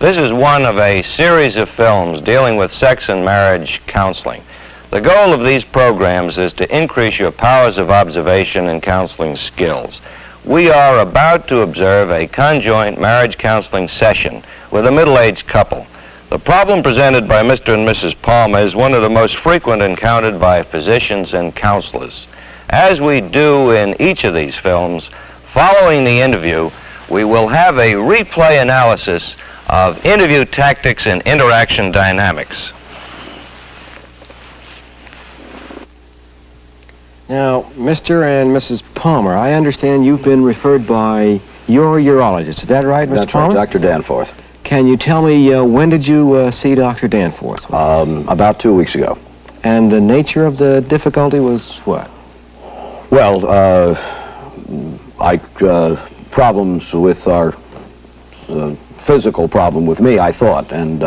This is one of a series of films dealing with sex and marriage counseling. The goal of these programs is to increase your powers of observation and counseling skills. We are about to observe a conjoint marriage counseling session with a middle-aged couple. The problem presented by Mr. and Mrs. Palmer is one of the most frequent encountered by physicians and counselors. As we do in each of these films, following the interview, we will have a replay analysis of interview tactics and interaction dynamics. Now, Mr. and Mrs. Palmer, I understand you've been referred by your urologist. Is that right, Mr. That's Palmer? right, Dr. Danforth. Can you tell me when did you see Dr. Danforth? About 2 weeks ago. And the nature of the difficulty was what? Well, problems with our physical problem with me, I thought. And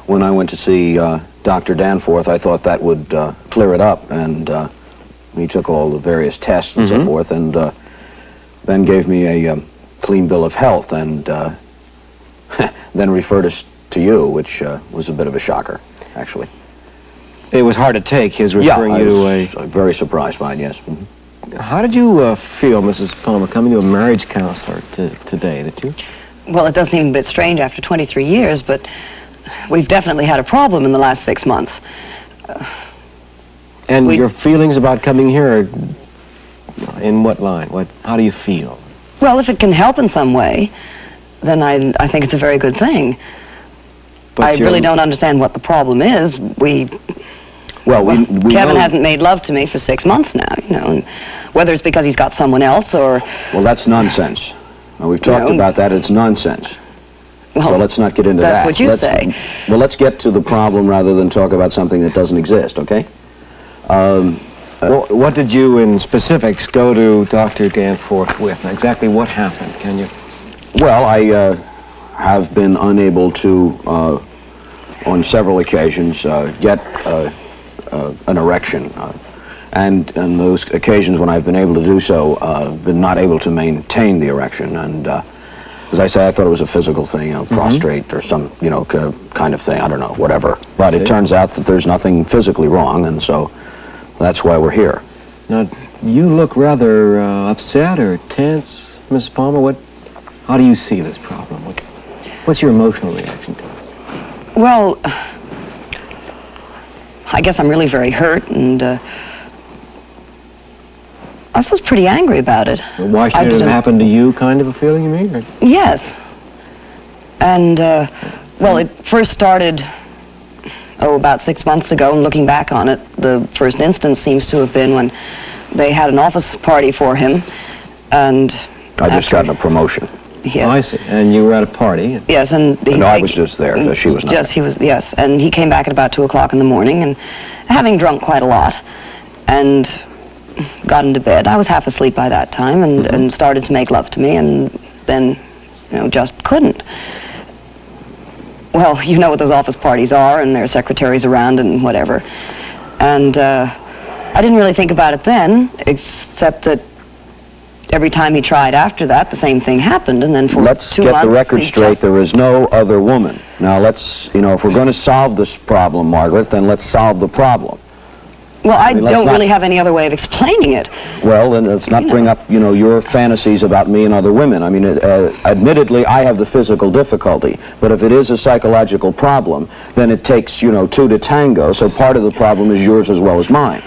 when I went to see Dr. Danforth, I thought that would clear it up. And he took all the various tests and so forth, and then gave me a clean bill of health, and then referred us to you, which was a bit of a shocker, actually. It was hard to take, his referring you to I was very surprised by it, yes. How did you feel, Mrs. Palmer, coming to a marriage counselor today, did you? Well, it does seem a bit strange after 23 years, but we've definitely had a problem in the last 6 months. And your feelings about coming here, in what line? How do you feel? Well, if it can help in some way, then I think it's a very good thing. But I really don't understand what the problem is. Kevin hasn't made love to me for 6 months now, you know, and whether it's because he's got someone else or... Well, that's nonsense. Now, we've talked about that. It's nonsense. Well, so let's not get into that's that. What you say. Well, let's get to the problem rather than talk about something that doesn't exist, okay? What did you, in specifics, go to Dr. Danforth with? Now, exactly what happened, can you? Well, I have been unable to, on several occasions, get an erection. And on those occasions when I've been able to do so, been not able to maintain the erection. And as I say, I thought it was a physical thing, prostrate or some, kind of thing, I don't know, whatever. But it turns out that there's nothing physically wrong, and so that's why we're here. Now, you look rather upset or tense, Mrs. Palmer. How do you see this problem? What's your emotional reaction to it? Well, I guess I'm really very hurt, and I suppose pretty angry about it. Why should it have happened to you, kind of a feeling, you mean? Or? Yes. And, well, it first started, about 6 months ago, and looking back on it, the first instance seems to have been when they had an office party for him, and... I just got a promotion. Yes. Oh, I see. And you were at a party? Yes, and... No, I was just there. She was not Yes, there. Yes, and he came back at about 2 o'clock in the morning, and having drunk quite a lot, and got into bed. I was half asleep by that time, and started to make love to me, and then, just couldn't. Well, you know what those office parties are, and there are secretaries around and whatever. And I didn't really think about it then, except that every time he tried after that, the same thing happened, and then for 2 months... Let's get the record straight. There is no other woman. Now, let's, if we're going to solve this problem, Margaret, then let's solve the problem. Well, I don't really have any other way of explaining it. Well, then let's not bring up, your fantasies about me and other women. I mean, admittedly, I have the physical difficulty, but if it is a psychological problem, then it takes, 2 to tango, so part of the problem is yours as well as mine.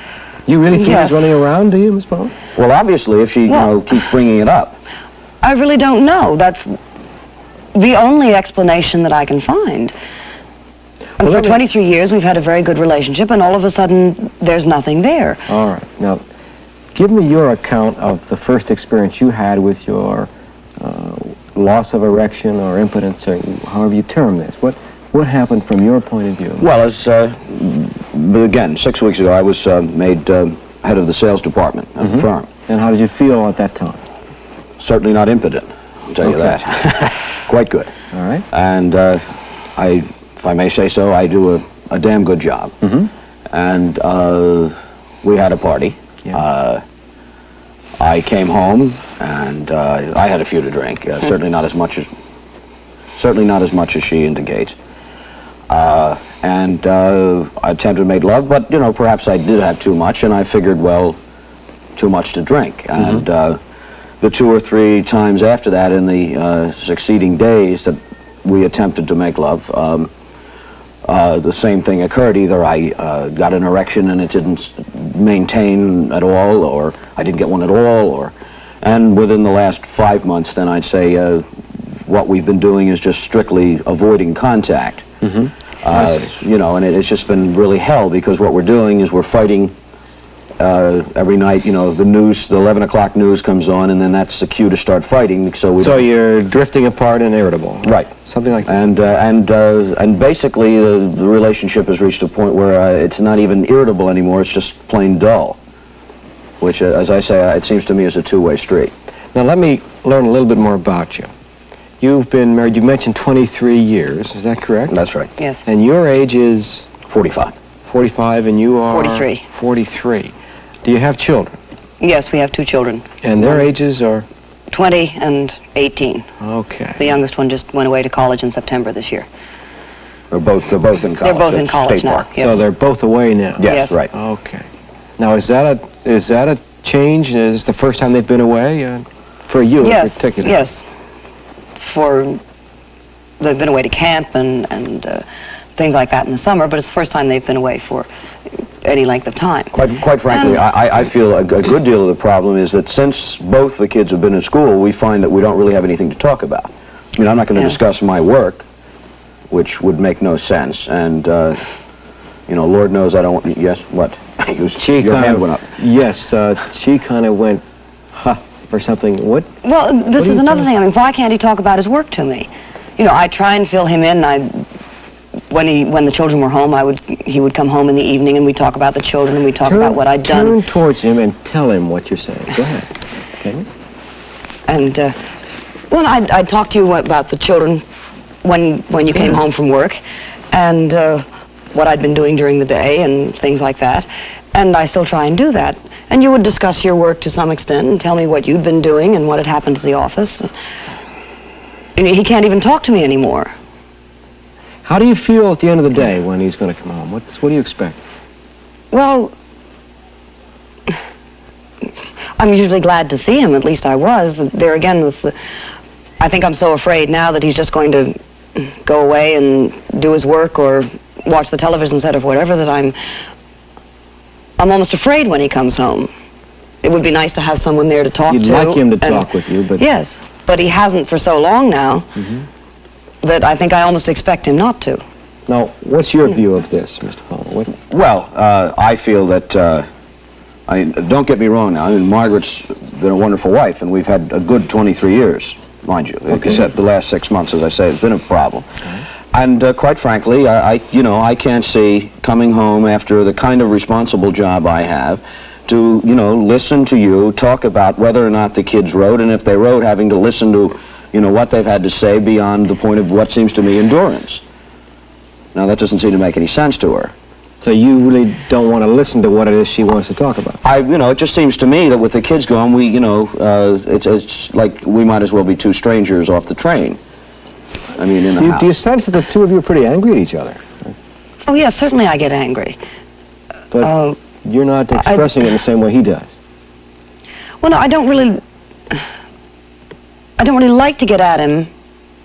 You really think he's running around, do you, Miss Palmer? Well, obviously, if she, keeps bringing it up. I really don't know. That's the only explanation that I can find. And for 23 years, we've had a very good relationship, and all of a sudden, there's nothing there. All right. Now, give me your account of the first experience you had with your loss of erection or impotence, or however you term this. What happened from your point of view? Well, as again, 6 weeks ago, I was made head of the sales department of the firm. And how did you feel at that time? Certainly not impotent, I'll tell you that. Quite good. All right. And if I may say so, I do a damn good job. And we had a party. Yeah. I came home, and I had a few to drink. Certainly not as much as certainly not as much as she indicates. And I attempted to make love, but, you know, perhaps I did have too much, and I figured, well, too much to drink. And the 2 or 3 times after that in the succeeding days that we attempted to make love, the same thing occurred. Either I got an erection and it didn't maintain at all, or I didn't get one at all, and within the last 5 months, then I'd say what we've been doing is just strictly avoiding contact. You know, and it's just been really hell, because what we're doing is we're fighting every night. You know, the 11 o'clock news comes on, and then that's the cue to start fighting. So you're drifting apart and irritable. Right. Something like that. And basically the relationship has reached a point where it's not even irritable anymore. It's just plain dull, which, as I say, it seems to me is a two-way street. Now let me learn a little bit more about you. You've been married, you mentioned 23 years, is that correct? That's right. Yes. And your age is? 45. 45, and you are? 43. 43. Do you have children? Yes, we have 2 children. And their ages are? 20 and 18. Okay. The youngest one just went away to college in September this year. They're both in college. They're both in at college State now. Park. Yes. So they're both away now? Yes, right. Okay. Now, is that a change? Is it the first time they've been away? For you in particular? Yes. They've been away to camp and things like that in the summer, but it's the first time they've been away for any length of time. Quite frankly, I feel a good deal of the problem is that since both the kids have been in school, we find that we don't really have anything to talk about. I mean, I'm not going to discuss my work, which would make no sense, and, you know, Lord knows I don't want... Yes, what? Your hand went up. Yes, she kind of went, or something. What? Well, this is another thing. I mean, why can't he talk about his work to me? You know, I try and fill him in. When the children were home, he would come home in the evening, and we'd talk about the children, and we'd talk about what I'd done. Turn towards him and tell him what you're saying. Go ahead. Can you? And, well, I'd talk to you about the children when you came home from work, and what I'd been doing during the day, and things like that. And I still try and do that. And you would discuss your work to some extent and tell me what you'd been doing and what had happened to the office. And he can't even talk to me anymore. How do you feel at the end of the day when he's going to come home? What do you expect? Well, I'm usually glad to see him. At least I was. There again with I think I'm so afraid now that he's just going to go away and do his work or watch the television set or whatever, that I'm almost afraid when he comes home. It would be nice to have someone there to talk to. You'd like him to talk with you, but... Yes, but he hasn't for so long now that I think I almost expect him not to. Now, what's your view of this, Mr. Paul? Well, I feel that, don't get me wrong now, I mean, Margaret's been a wonderful wife, and we've had a good 23 years, mind you. Okay. Except the last 6 months, as I say, has been a problem. And quite frankly, I can't see coming home after the kind of responsible job I have to, listen to you talk about whether or not the kids wrote, and if they wrote, having to listen to, what they've had to say beyond the point of what seems to me endurance. Now, that doesn't seem to make any sense to her. So you really don't want to listen to what it is she wants to talk about? It just seems to me that with the kids gone, it's like we might as well be two strangers off the train. I mean, in the house. Do you sense that the two of you are pretty angry at each other? Oh, yes, certainly I get angry. But you're not expressing it in the same way he does. Well, no, I don't really like to get at him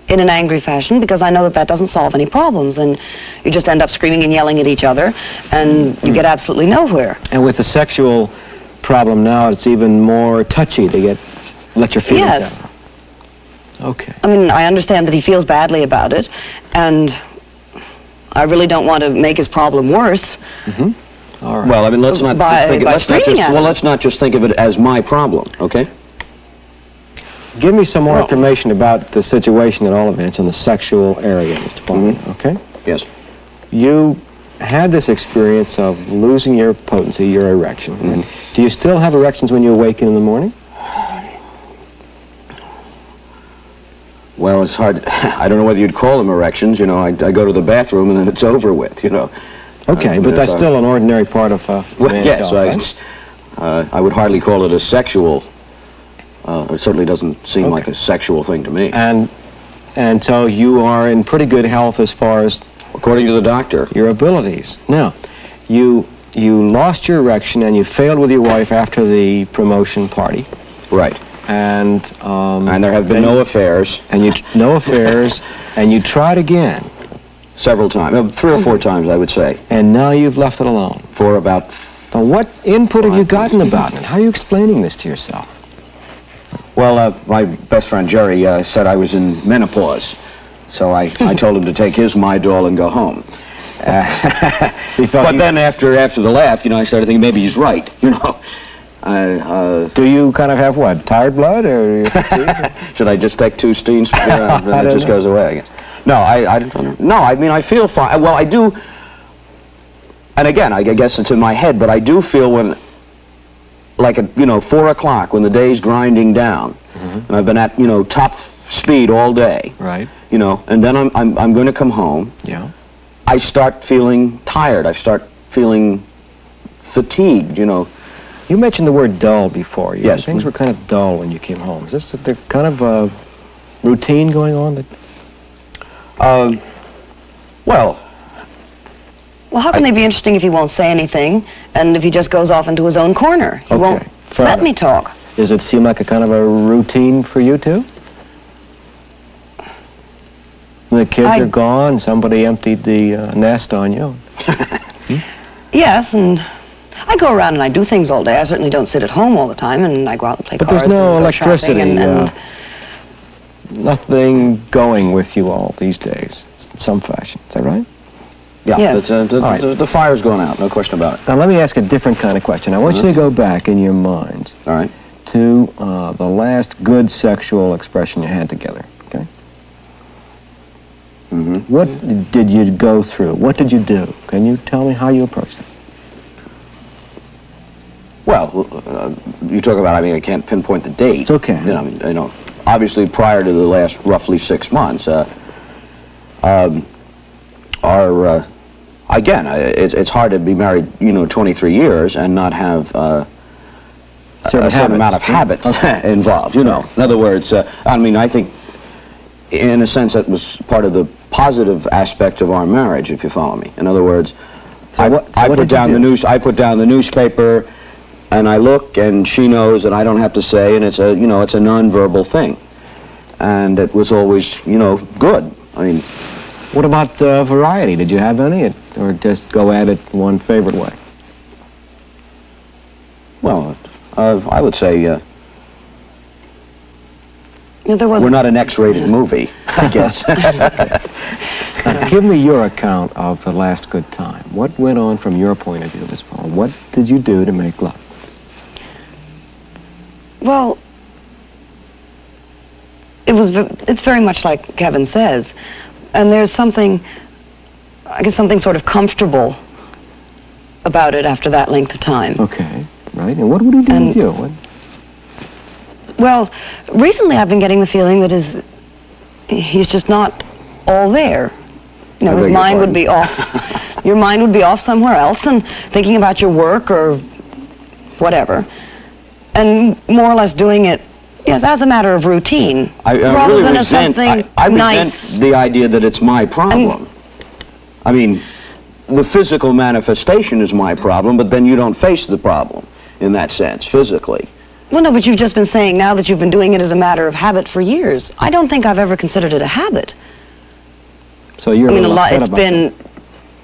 in an angry fashion, because I know that doesn't solve any problems, and you just end up screaming and yelling at each other, and you get absolutely nowhere. And with the sexual problem now, it's even more touchy to let your feelings Yes. out. Okay. I mean, I understand that he feels badly about it, and I really don't want to make his problem worse. All right. Well, I mean, let's not just think of it as my problem, okay? Give me some more information about the situation at all events in the sexual area, Mr. Paul, okay? Yes. You had this experience of losing your potency, your erection. Do you still have erections when you awaken in the morning? Well, it's hard. I don't know whether you'd call them erections. I go to the bathroom and then it's over with, Okay, but that's still an ordinary part of a man's job, right? I would hardly call it a sexual. It certainly doesn't seem like a sexual thing to me. And And so you are in pretty good health as far as According to the doctor. your abilities. Now, you lost your erection and you failed with your wife after the promotion party. Right. And And there have been no affairs. And no affairs, and you tried again. Several times. 3 or 4 times, I would say. And now you've left it alone. For about... Now, what input have you gotten about it? How are you explaining this to yourself? Well, my best friend Jerry said I was in menopause. So I told him to take his Midol and go home. But then after the laugh, I started thinking maybe he's right, Do you kind of have what, tired blood, or should I just take 2 steams? Then it just goes away, I guess. No, I don't. No, I mean I feel fine. Well, I do. And again, I guess it's in my head, but I do feel when, like at 4 o'clock when the day's grinding down, and I've been at top speed all day. Right. And then I'm going to come home. Yeah. I start feeling tired. I start feeling fatigued. You mentioned the word dull before. Yes. Things were kind of dull when you came home. Is this the kind of routine going on? Well, Well, how can they be interesting if he won't say anything, and if he just goes off into his own corner? He won't fair let enough. me talk. Does it seem like a kind of a routine for you too? The kids are gone. Somebody emptied the nest on you. Yes, and I go around and I do things all day. I certainly don't sit at home all the time, and I go out and play But cards. there's no and go electricity. shopping and Nothing going with you all these days, in some fashion. Is that right? yeah, Yes. the fire's going out, no question about it. Now let me ask a different kind of question. I want you to go back in your minds All right. to the last good sexual expression you had together. Okay. What did you go through? What did you do? Can you tell me how you approached it? Well, you talk about, I can't pinpoint the date. It's okay. Obviously prior to the last roughly 6 months, it's hard to be married, 23 years and not have a certain amount of habits involved, In other words, I think in a sense that was part of the positive aspect of our marriage, if you follow me. In other words, I put down the newspaper, and I look, and she knows, and I don't have to say, and it's a nonverbal thing, and it was always, good. What about variety? Did you have any, or just go at it one favorite way? Well, I would say there was we're not an X-rated movie, I guess. Now, give me your account of the last good time. What went on from your point of view, Miss Paul? What did you do to make love? Well, it's very much like Kevin says, and there's something sort of comfortable about it after that length of time. Okay, right. And what would he do with you? Well, recently I've been getting the feeling that he's just not all there. His mind would be off. Your mind would be off somewhere else and thinking about your work or whatever, and more or less doing it, yes, as a matter of routine, rather really than resent, as something I nice. resent the idea that it's my problem. The physical manifestation is my problem, but then you don't face the problem in that sense, physically. Well, no, but you've just been saying now that you've been doing it as a matter of habit for years. I don't think I've ever considered it a habit. So you're it's been,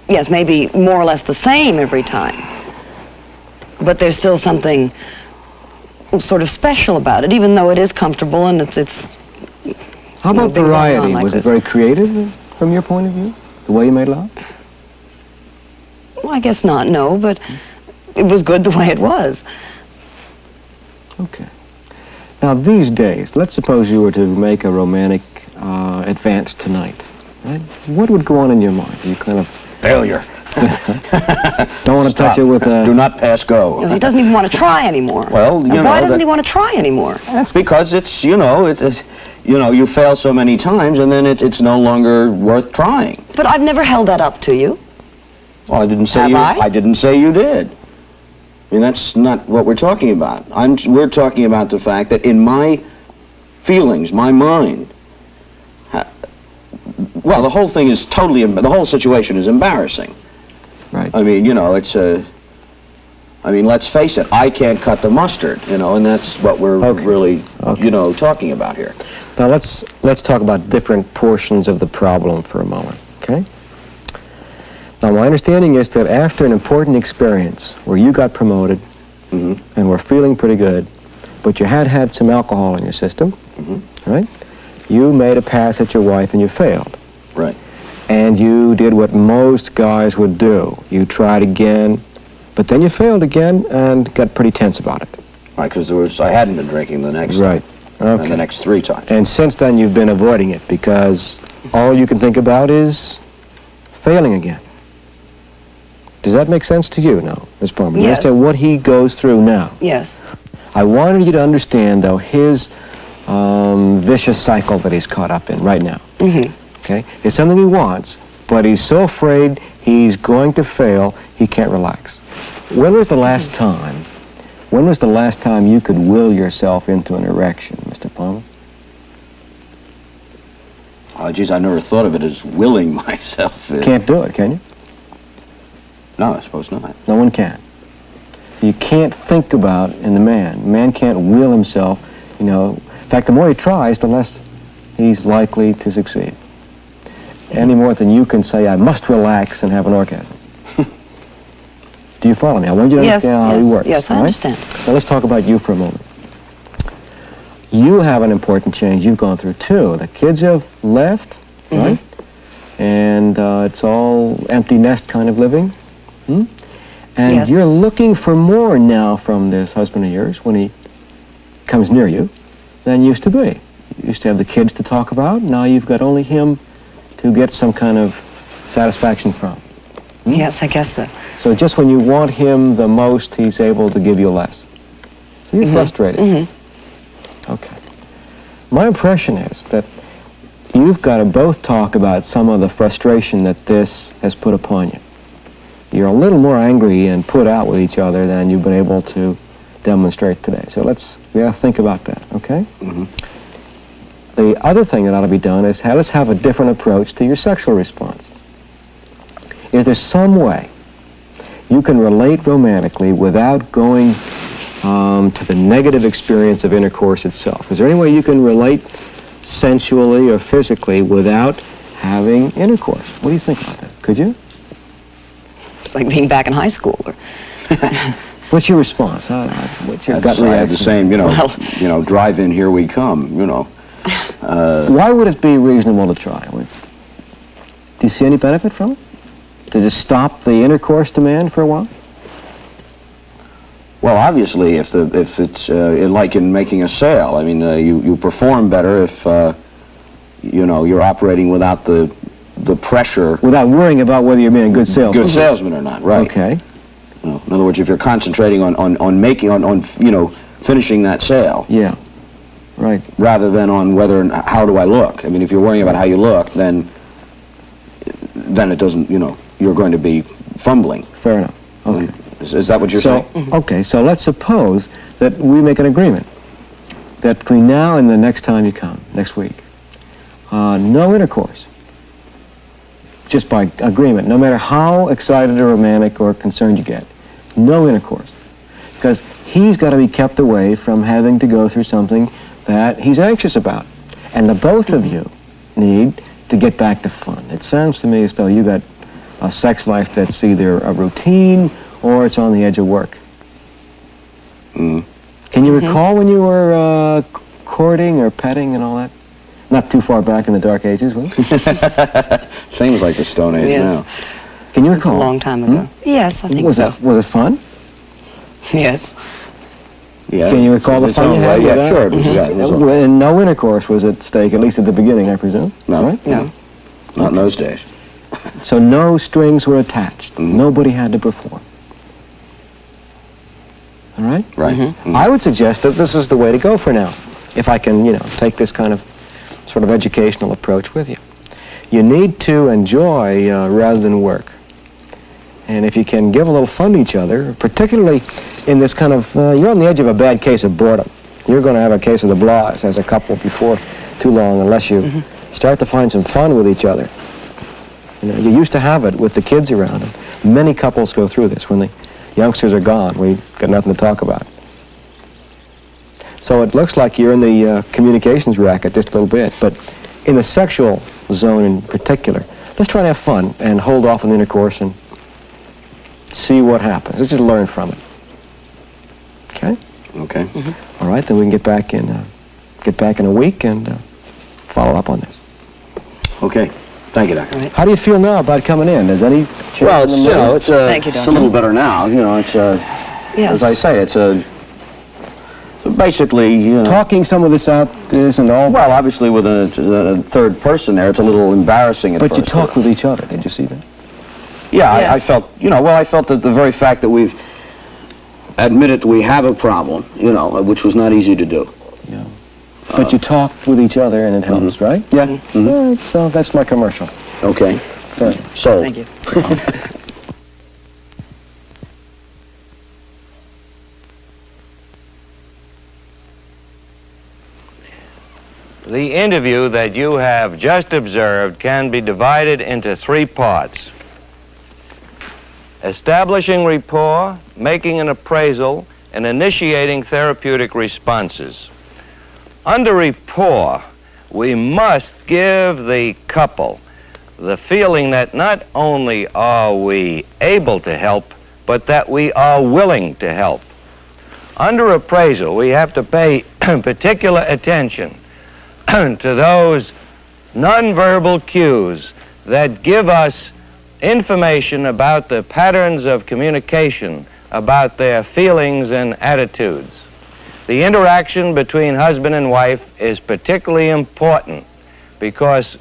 yes, maybe more or less the same every time. But there's still something sort of special about it, even though it is comfortable and it's How about variety? Was it very creative from your point of view, the way you made love? Well, I guess not, no, but it was good the way it was. Okay. Now, these days, let's suppose you were to make a romantic advance tonight, right? What would go on in your mind? You kind of... Failure. Don't want to touch it with a... Do not pass go. He doesn't even want to try anymore. Well, why doesn't he want to try anymore? That's because it's, you fail so many times, and then it's no longer worth trying. But I've never held that up to you. Well, I didn't say I didn't say you did. That's not what we're talking about. We're talking about the fact that in my feelings, my mind, Well, the whole thing is totally, the whole situation is embarrassing. Right. I mean, it's I mean, let's face it, I can't cut the mustard, and that's what we're really, talking about here. Now let's talk about different portions of the problem for a moment, okay? Now my understanding is that after an important experience where you got promoted and were feeling pretty good, but you had some alcohol in your system, right? You made a pass at your wife and you failed. Right. And you did what most guys would do. You tried again, but then you failed again and got pretty tense about it. Right, because I hadn't been drinking the next Right. Okay. and the next 3 times. And since then you've been avoiding it because all you can think about is failing again. Does that make sense to you now, Ms. Palmer? Yes. You understand what he goes through now? Yes. I wanted you to understand, though, his vicious cycle that he's caught up in right now. Okay? It's something he wants, but he's so afraid he's going to fail, he can't relax. When was the last time you could will yourself into an erection, Mr. Palmer? Oh, geez, I never thought of it as willing myself. Can't do it, can you? No, I suppose not. No one can. You can't think about in the man. Man can't will himself, In fact, the more he tries, the less he's likely to succeed. Any more than you can say, I must relax and have an orgasm. Do you follow me? I want you to understand how he works. Yes, I understand. So let's talk about you for a moment. You have an important change you've gone through, too. The kids have left, right? And it's all empty nest kind of living. And you're looking for more now from this husband of yours when he comes near you than used to be. You used to have the kids to talk about. Now you've got only him to get some kind of satisfaction from. Yes, I guess so. So just when you want him the most, he's able to give you less. So you're frustrated. Okay. My impression is that you've got to both talk about some of the frustration that this has put upon you. You're a little more angry and put out with each other than you've been able to demonstrate today. So we got to think about that, okay? The other thing that ought to be done is let's have a different approach to your sexual response. Is there some way you can relate romantically without going to the negative experience of intercourse itself? Is there any way you can relate sensually or physically without having intercourse? What do you think about that? Could you? It's like being back in high school. What's your response? What's your gut I reaction? have the same, drive in, here we come, Why would it be reasonable to try? Do you see any benefit from it? To just stop the intercourse demand for a while? Well, obviously, if it's like in making a sale, I mean, you perform better if you're operating without the pressure. Without worrying about whether you're being a good salesman. Good salesman or not, right? Okay. In other words, if you're concentrating on finishing that sale. Yeah. Right. Rather than on whether and how do I look. I mean, if you're worrying about how you look, then it doesn't. You're going to be fumbling. Fair enough. Okay. Is that what you're saying? Okay, so let's suppose that we make an agreement that between now and the next time you come, next week, no intercourse. Just by agreement, no matter how excited or romantic or concerned you get, no intercourse. Because he's got to be kept away from having to go through something that he's anxious about. And the both of you need to get back to fun. It sounds to me as though you got a sex life that's either a routine or it's on the edge of work. Can you recall when you were courting or petting and all that? Not too far back in the Dark Ages, was it? Seems like the Stone Age now. Can you It's a recall? long time ago. Yes, I think Was so. it fun? Yes. Yeah. Can you recall the fun you had? Yeah, with that? sure. Yeah, it was all right. And no intercourse was at stake, at least at the beginning, I presume. No. Right? No. Not in those days. So no strings were attached. Nobody had to perform. All right? Right. I would suggest that this is the way to go for now, if I can, take this kind of sort of educational approach with you. You need to enjoy rather than work. And if you can give a little fun to each other, particularly in this kind of, you're on the edge of a bad case of boredom. You're going to have a case of the blahs as a couple before too long unless you start to find some fun with each other. You know, you used to have it with the kids around. And many couples go through this. When the youngsters are gone, we've got nothing to talk about. So it looks like you're in the communications racket just a little bit, but in the sexual zone in particular, let's try to have fun and hold off on the intercourse and see what happens. Let's just learn from it. Okay? Okay. Mm-hmm. All right, then we can get back in a week and follow up on this. Okay. Thank you, Doctor. How do you feel now about coming in? Is any change Well, in the it's, mood? you know, it's, Thank you, it's a Doctor. little better now. You know, it's, Yes. as I say, it's a, so basically, you know. Talking some of this out isn't all. Well, obviously, with a third person there, it's a little embarrassing at But first. you talk with each other. Did you see that? Yeah, I Yes. felt, you know, well, I felt that the very fact that we've admitted we have a problem, you know, which was not easy to do. Yeah. But you talk with each other and it helps, right? Yeah. Mm-hmm. All right, so that's my commercial. Okay. Good. So. Thank you. The interview that you have just observed can be divided into 3 parts. Establishing rapport, making an appraisal, and initiating therapeutic responses. Under rapport, we must give the couple the feeling that not only are we able to help, but that we are willing to help. Under appraisal, we have to pay particular attention to those nonverbal cues that give us information about the patterns of communication, about their feelings and attitudes. The interaction between husband and wife is particularly important because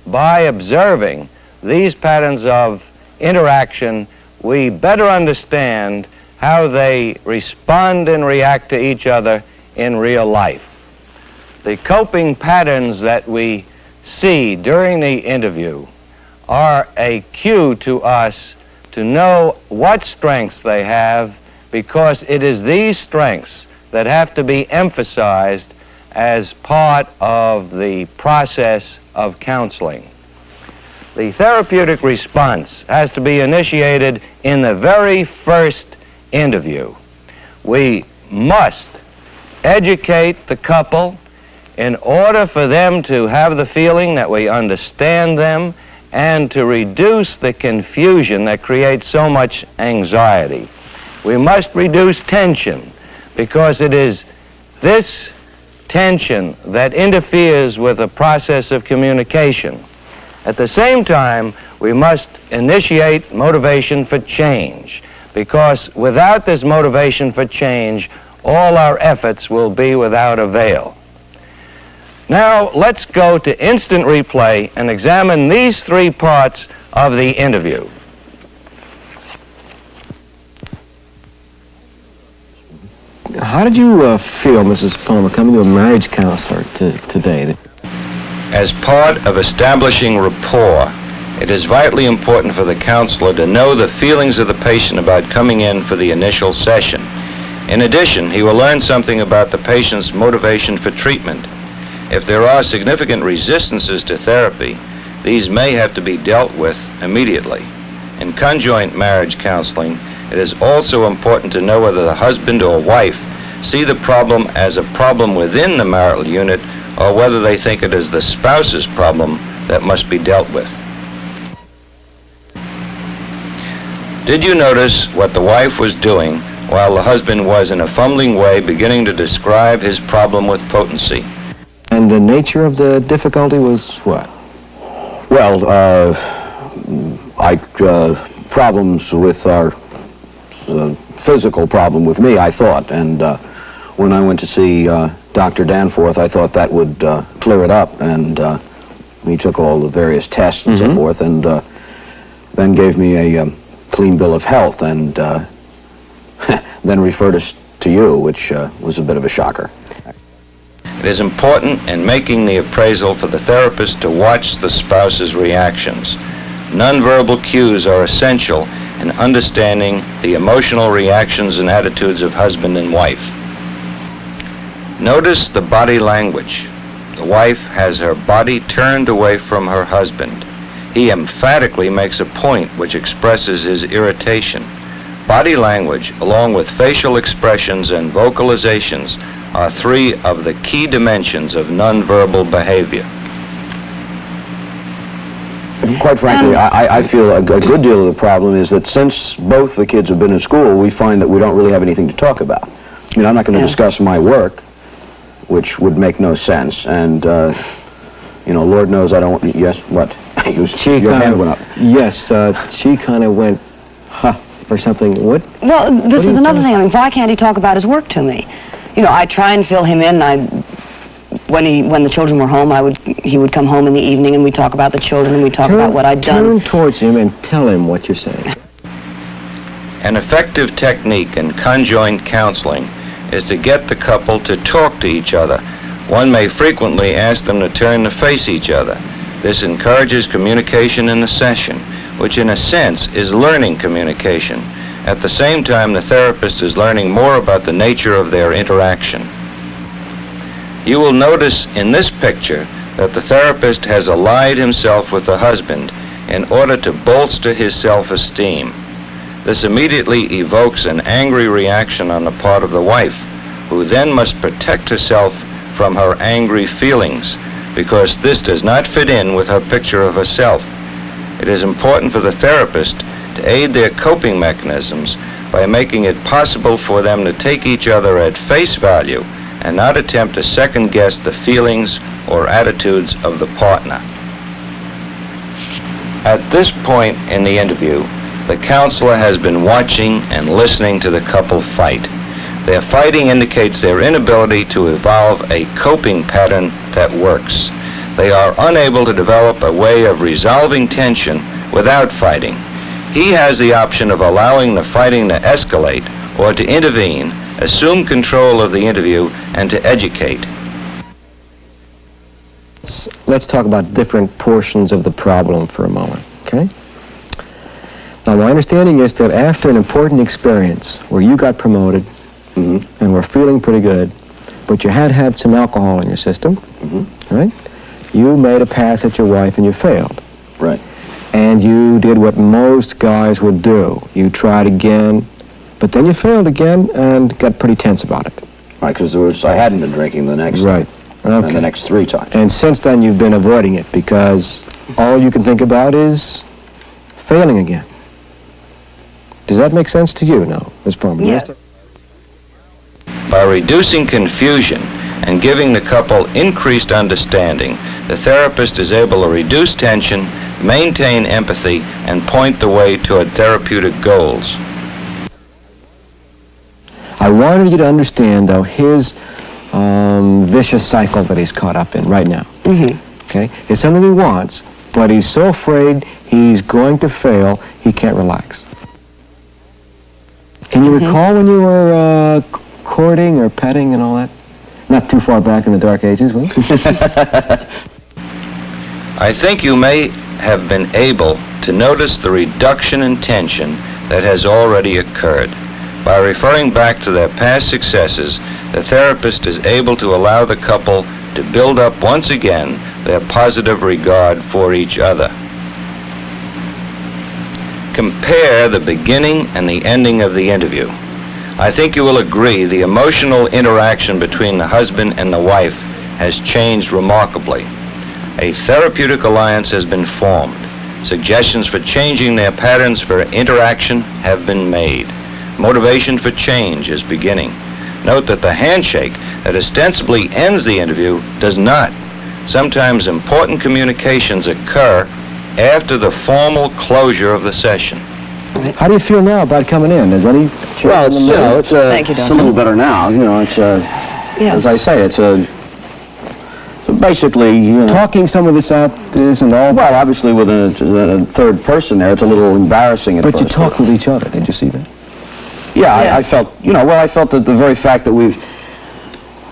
by observing these patterns of interaction, we better understand how they respond and react to each other in real life. The coping patterns that we see during the interview are a cue to us to know what strengths they have, because it is these strengths that have to be emphasized as part of the process of counseling. The therapeutic response has to be initiated in the very first interview. We must educate the couple in order for them to have the feeling that we understand them and to reduce the confusion that creates so much anxiety. We must reduce tension because it is this tension that interferes with the process of communication. At the same time, we must initiate motivation for change, because without this motivation for change, all our efforts will be without avail. Now, let's go to instant replay and examine these 3 parts of the interview. How did you feel, Mrs. Palmer, coming to a marriage counselor today? As part of establishing rapport, it is vitally important for the counselor to know the feelings of the patient about coming in for the initial session. In addition, he will learn something about the patient's motivation for treatment. If there are significant resistances to therapy, these may have to be dealt with immediately. In conjoint marriage counseling, it is also important to know whether the husband or wife see the problem as a problem within the marital unit or whether they think it is the spouse's problem that must be dealt with. Did you notice what the wife was doing while the husband was in a fumbling way beginning to describe his problem with potency? And the nature of the difficulty was what? Well, problems with our physical problem with me, I thought, and when I went to see Dr. Danforth, I thought that would clear it up, and he took all the various tests and so forth, and then gave me a clean bill of health, and then referred us to you, which was a bit of a shocker. It is important in making the appraisal for the therapist to watch the spouse's reactions. Nonverbal cues are essential in understanding the emotional reactions and attitudes of husband and wife. Notice the body language. the wife has her body turned away from her husband. He emphatically makes a point which expresses his irritation. Body language, along with facial expressions and vocalizations, are three of the key dimensions of nonverbal behavior. Quite frankly, I feel a good deal of the problem is that since both the kids have been in school, we find that we don't really have anything to talk about. I mean, I'm not going to discuss my work, which would make no sense, and, you know, Lord knows I don't, yes, what? Your hand went up. Yes, she kind of went, ha, or something. What? Well, this is another thing. I mean, why can't he talk about his work to me? You know, I try and fill him in. When the children were home, he would come home in the evening and we'd talk about the children and we'd talk about what I'd done. Turn towards him and tell him what you're saying. An effective technique in conjoint counseling is to get the couple to talk to each other. One may frequently ask them to turn to face each other. This encourages communication in the session, which in a sense is learning communication. At the same time, the therapist is learning more about the nature of their interaction. You will notice in this picture that the therapist has allied himself with the husband in order to bolster his self-esteem. This immediately evokes an angry reaction on the part of the wife, who then must protect herself from her angry feelings, because this does not fit in with her picture of herself. It is important for the therapist to aid their coping mechanisms by making it possible for them to take each other at face value and not attempt to second-guess the feelings or attitudes of the partner. At this point in the interview, the counselor has been watching and listening to the couple fight. Their fighting indicates their inability to evolve a coping pattern that works. They are unable to develop a way of resolving tension without fighting. He has the option of allowing the fighting to escalate or to intervene, assume control of the interview, and to educate. Let's talk about different portions of the problem for a moment, okay? Now, my understanding is that after an important experience where you got promoted and were feeling pretty good, but you had some alcohol in your system, right? You made a pass at your wife and you failed. Right. And you did what most guys would do. You tried again, but then you failed again and got pretty tense about it. Right, because I hadn't been drinking the next right. And the next 3 times. And since then you've been avoiding it because all you can think about is failing again. Does that make sense to you now, Ms. Palmer? Yes. By reducing confusion and giving the couple increased understanding, the therapist is able to reduce tension, maintain empathy, and point the way toward therapeutic goals. I wanted you to understand, though, his vicious cycle that he's caught up in right now. Okay? It's something he wants, but he's so afraid he's going to fail, he can't relax. Can you recall when you were courting or petting and all that? Not too far back in the dark ages, was it? I think you may have been able to notice the reduction in tension that has already occurred. By referring back to their past successes, the therapist is able to allow the couple to build up once again their positive regard for each other. Compare the beginning and the ending of the interview. I think you will agree the emotional interaction between the husband and the wife has changed remarkably. A therapeutic alliance has been formed. Suggestions for changing their patterns for interaction have been made. Motivation for change is beginning. Note that the handshake that ostensibly ends the interview does not. Sometimes important communications occur after the formal closure of the session. How do you feel now about coming in? Is any change? Well, it's Thank you, a little better now. You know, it's as I say, it's basically talking some of this out isn't all. Well, obviously with a third person there, it's a little embarrassing at But first. you talked with each other. Did you see that? Yeah, Yes. I felt, I felt that the very fact that we've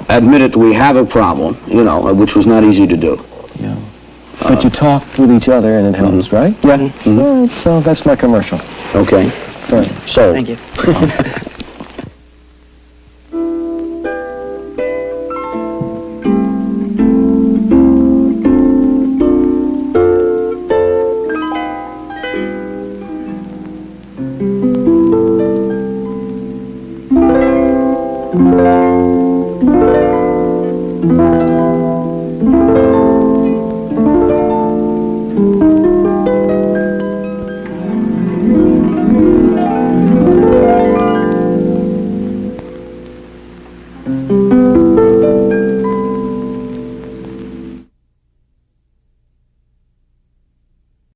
admitted we have a problem, which was not easy to do. Yeah. But you talked with each other and it helps, right? Yeah. Well, so that's my commercial. Okay. Right. So. Thank you.